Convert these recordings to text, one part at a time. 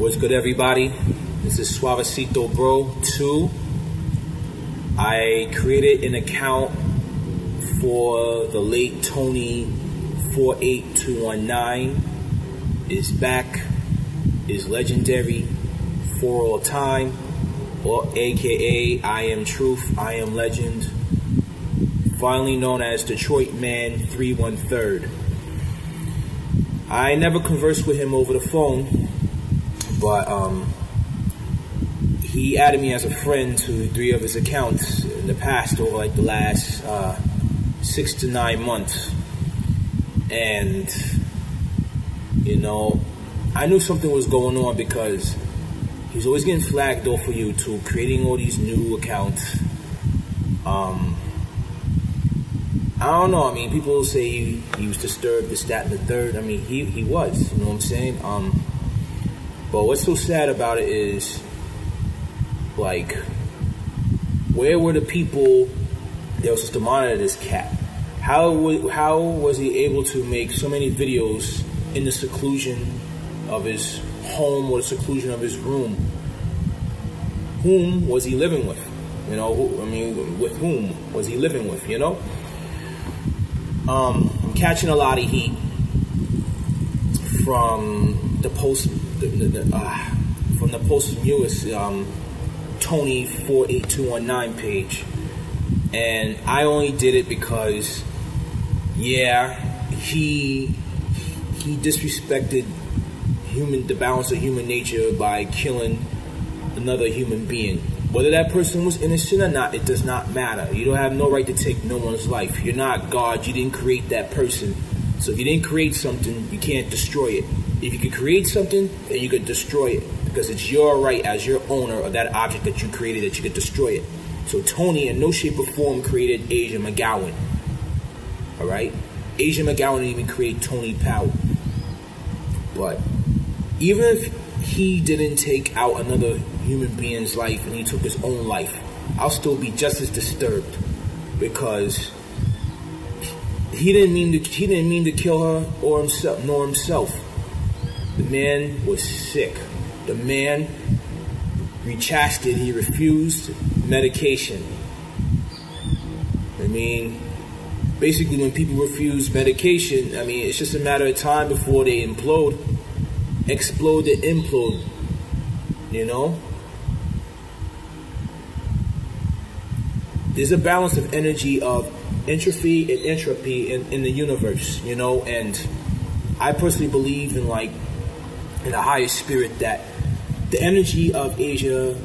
What's good, everybody? This is Suavecito Bro 2. I created an account for the late Tony 48219. Is back, is legendary for all time, or aka I Am Truth, I Am Legend, finally known as Detroit Man 313. I never conversed with him over the phone, but he added me as a friend to 3 of his accounts in the past, over like the last 6 to 9 months. And you know, I knew something was going on because he's always getting flagged off for YouTube, creating all these new accounts. I don't know. I mean, people say he was disturbed, this, that, and the third. I mean, he was. You know what I'm saying? But what's so sad about it is, like, where were the people that were supposed to monitor this cat? How was he able to make so many videos in the seclusion of his home or the seclusion of his room? Whom was he living with? You know, with whom was he living with, you know? I'm catching a lot of heat from the posthumous Tony 48219 page, and I only did it because, yeah, he disrespected the balance of human nature by killing another human being. Whether that person was innocent or not, it does not matter. You don't have no right to take no one's life. You're not God. You didn't create that person. So if you didn't create something, you can't destroy it. If you could create something, then you could destroy it, because it's your right as your owner of that object that you created that you could destroy it. So Tony in no shape or form created Asia McGowan. Alright? Asia McGowan didn't even create Tony Powell. But even if he didn't take out another human being's life and he took his own life, I'll still be just as disturbed, because he didn't mean to kill her or himself, nor himself. The man was sick. The man rechasted. He refused medication. I mean, basically, when people refuse medication, I mean, it's just a matter of time before they explode and implode, you know? There's a balance of energy of entropy and entropy in the universe, you know? And I personally believe in a higher spirit, that the energy of Asia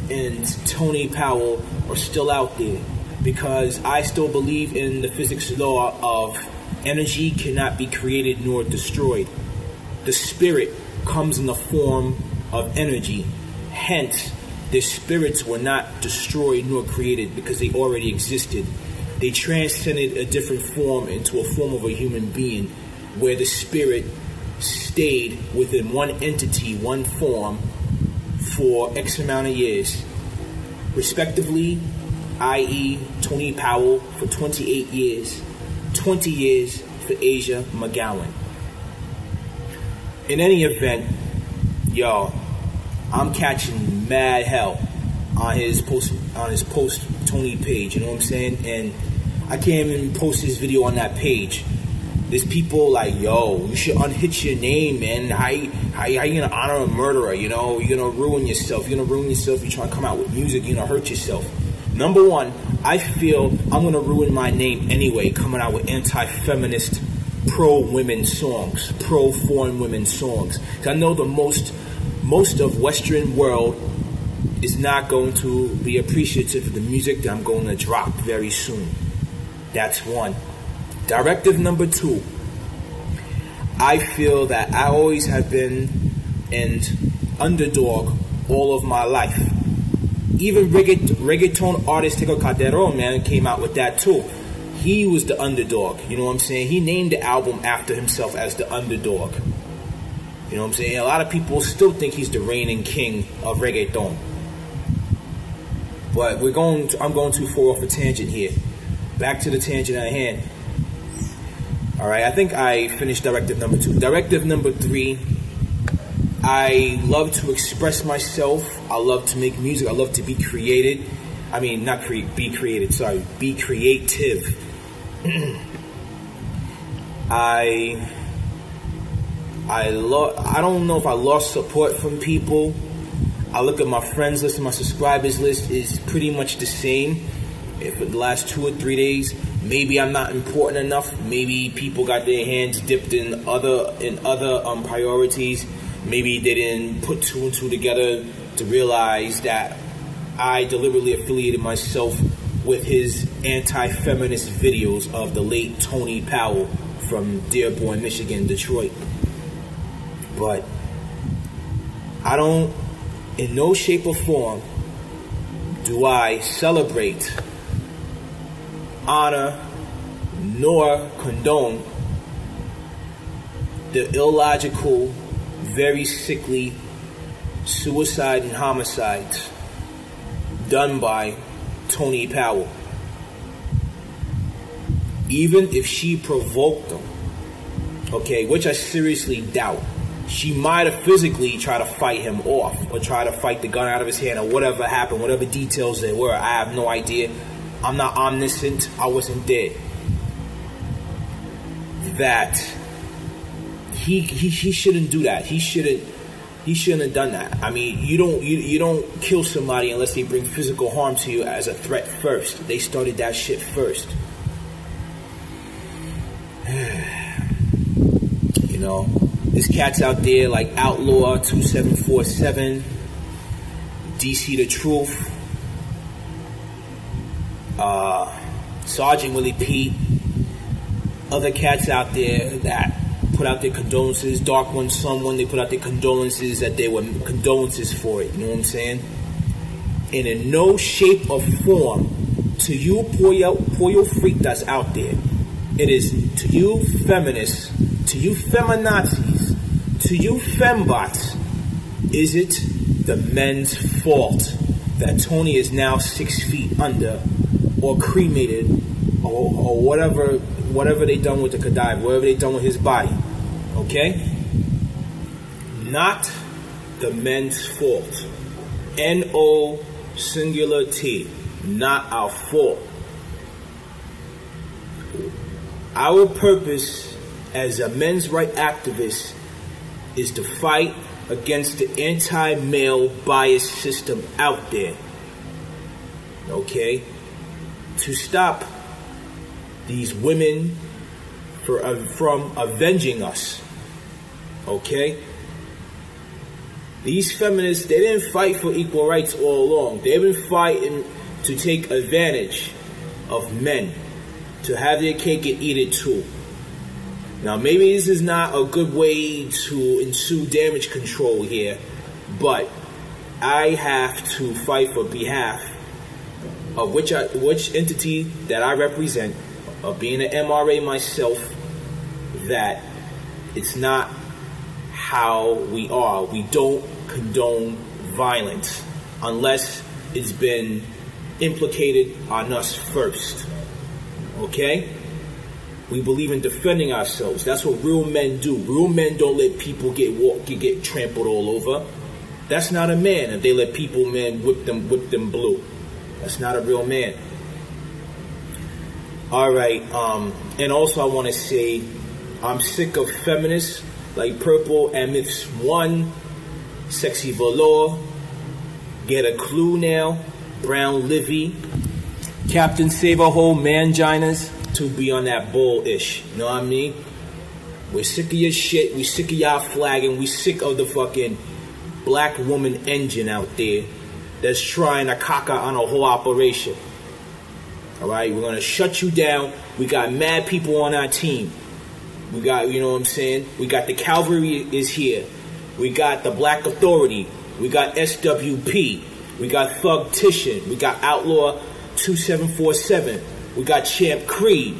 and Tony Powell are still out there, because I still believe in the physics law of energy cannot be created nor destroyed. The spirit comes in the form of energy. Hence, their spirits were not destroyed nor created because they already existed. They transcended a different form into a form of a human being, where the spirit stayed within one entity, one form, for X amount of years. Respectively, i.e. Tony Powell for 28 years, 20 years for Asia McGowan. In any event, y'all, I'm catching mad hell on his post Tony page, you know what I'm saying? And I can't even post this video on that page. There's people like, yo, you should unhitch your name, man. How you gonna honor a murderer, you know? You're gonna ruin yourself. You're trying to come out with music, you're gonna hurt yourself. Number one, I feel I'm gonna ruin my name anyway, coming out with anti-feminist, pro-women songs, pro-foreign women songs. Because I know the most of Western world is not going to be appreciative of the music that I'm going to drop very soon. That's one. Directive number 2. I feel that I always have been an underdog all of my life. Even reggaeton artist Tego Calderon, man, came out with that too. He was the underdog, you know what I'm saying? He named the album after himself as the underdog. You know what I'm saying? A lot of people still think he's the reigning king of reggaeton. But I'm going too far off a tangent here. Back to the tangent at hand. Alright, I think I finished directive number 2. Directive number 3, I love to express myself. I love to make music. I love to be created. I mean, not be created, sorry. Be creative. I don't know if I lost support from people. I look at my friends list and my subscribers list is pretty much the same. For the last 2 or 3 days, maybe I'm not important enough. Maybe people got their hands dipped in other priorities. Maybe they didn't put 2 and 2 together to realize that I deliberately affiliated myself with his anti-feminist videos of the late Tony Powell from Dearborn, Michigan, Detroit. But I don't, in no shape or form, do I celebrate, honor, nor condone the illogical, very sickly suicide and homicides done by Tony Powell. Even if she provoked them, okay, which I seriously doubt. She might have physically tried to fight him off or try to fight the gun out of his hand or whatever happened, whatever details there were. I have no idea. I'm not omniscient. I wasn't there. That he shouldn't do that. He shouldn't have done that. I mean, you don't kill somebody unless they bring physical harm to you as a threat first. They started that shit first. You know, there's cats out there like Outlaw 2747, DC the Truth, Sergeant Willie Pete, other cats out there that put out their condolences. Dark One, Someone, they put out their condolences that they were condolences for it. You know what I'm saying? And in no shape or form, to you poor freak that's out there, it is to you feminists, to you feminazis, to you fembots, is it the men's fault that Tony is now 6 feet under, or cremated, or whatever they done with the cadaver, whatever they done with his body, okay? Not the men's fault. N-O singular T, not our fault. Our purpose as a men's rights activist is to fight against the anti-male bias system out there, okay? To stop these women from avenging us, okay? These feminists, they didn't fight for equal rights all along. They've been fighting to take advantage of men, to have their cake and eat it too. Now, maybe this is not a good way to ensue damage control here, but I have to fight for behalf of which entity that I represent, of being an MRA myself, that it's not how we are. We don't condone violence unless it's been implicated on us first, okay? We believe in defending ourselves. That's what real men do. Real men don't let people get trampled all over. That's not a man if they let people, man, whip them blue. That's not a real man. All right, and also I want to say I'm sick of feminists like Purple and Myths 1, Sexy Velour, Get a Clue Now, Brown Livy, Captain Save-A-Hole Manginas, to be on that bull-ish, you know what I mean? We're sick of your shit, we sick of y'all flagging, we sick of the fucking black woman engine out there that's trying to caca on a whole operation. Alright, we're gonna shut you down. We got mad people on our team. We got, you know what I'm saying? We got the cavalry is here. We got the Black Authority. We got SWP. We got Thugtician. We got Outlaw 2747. We got Champ Creed.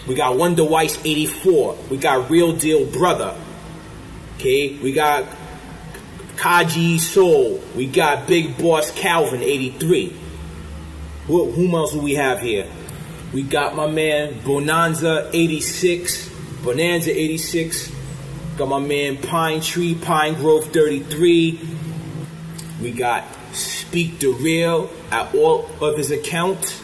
We got Wonder Weiss 84. We got Real Deal Brother. Okay, we got Kaji Soul. We got Big Boss Calvin 83. Whom else do we have here? We got my man Bonanza 86. Got my man Pine Grove 33. We got Speak the Real at all of his accounts.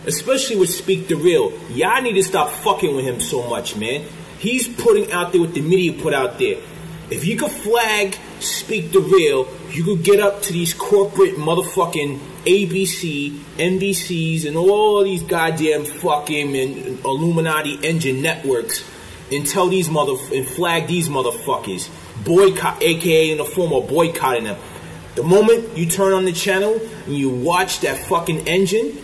Especially with Speak the Real. Y'all need to stop fucking with him so much, man. He's putting out there what the media put out there. If you could flag Speak the Real, you could get up to these corporate motherfucking ABC, NBCs, and all these goddamn fucking and Illuminati engine networks and tell these and flag these motherfuckers. Boycott, aka in the form of boycotting them. The moment you turn on the channel and you watch that fucking engine,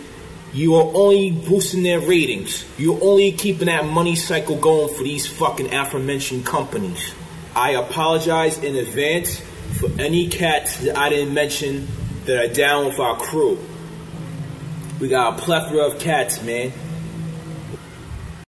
you are only boosting their ratings. You're only keeping that money cycle going for these fucking aforementioned companies. I apologize in advance for any cats that I didn't mention that are down with our crew. We got a plethora of cats, man.